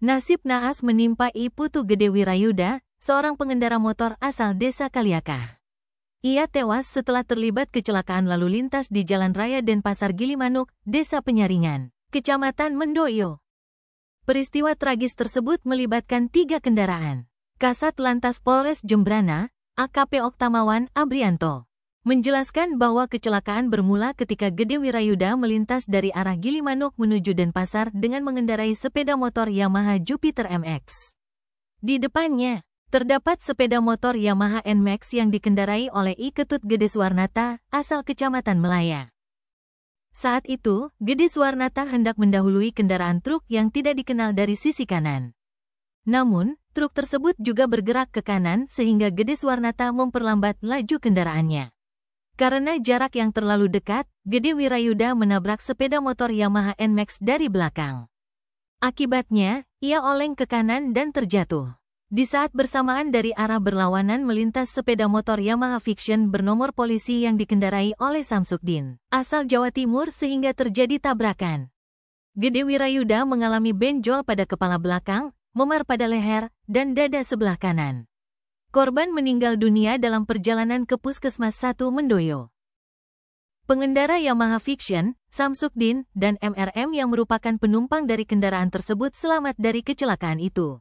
Nasib naas menimpa I Putu Gede Wirayuda, seorang pengendara motor asal desa Kaliakah. Ia tewas setelah terlibat kecelakaan lalu lintas di Jalan Raya Denpasar Gilimanuk, Desa Penyaringan, Kecamatan Mendoyo. Peristiwa tragis tersebut melibatkan 3 kendaraan. Kasat Lantas Polres Jembrana, AKP Oktamawan Abrianto, menjelaskan bahwa kecelakaan bermula ketika Gede Wirayuda melintas dari arah Gilimanuk menuju Denpasar dengan mengendarai sepeda motor Yamaha Jupiter MX. Di depannya, terdapat sepeda motor Yamaha NMAX yang dikendarai oleh I Ketut Gede Suwarnata, asal Kecamatan Melaya. Saat itu, Gede Suwarnata hendak mendahului kendaraan truk yang tidak dikenal dari sisi kanan. Namun, truk tersebut juga bergerak ke kanan sehingga Gede Suwarnata memperlambat laju kendaraannya. Karena jarak yang terlalu dekat, Gede Wirayuda menabrak sepeda motor Yamaha NMAX dari belakang. Akibatnya, ia oleng ke kanan dan terjatuh. Di saat bersamaan dari arah berlawanan melintas sepeda motor Yamaha Vision bernomor polisi yang dikendarai oleh Samsukdin, asal Jawa Timur sehingga terjadi tabrakan. Gede Wirayuda mengalami benjol pada kepala belakang, memar pada leher, dan dada sebelah kanan. Korban meninggal dunia dalam perjalanan ke Puskesmas 1 Mendoyo. Pengendara Yamaha Vision, Samsukdin, dan MRM yang merupakan penumpang dari kendaraan tersebut selamat dari kecelakaan itu.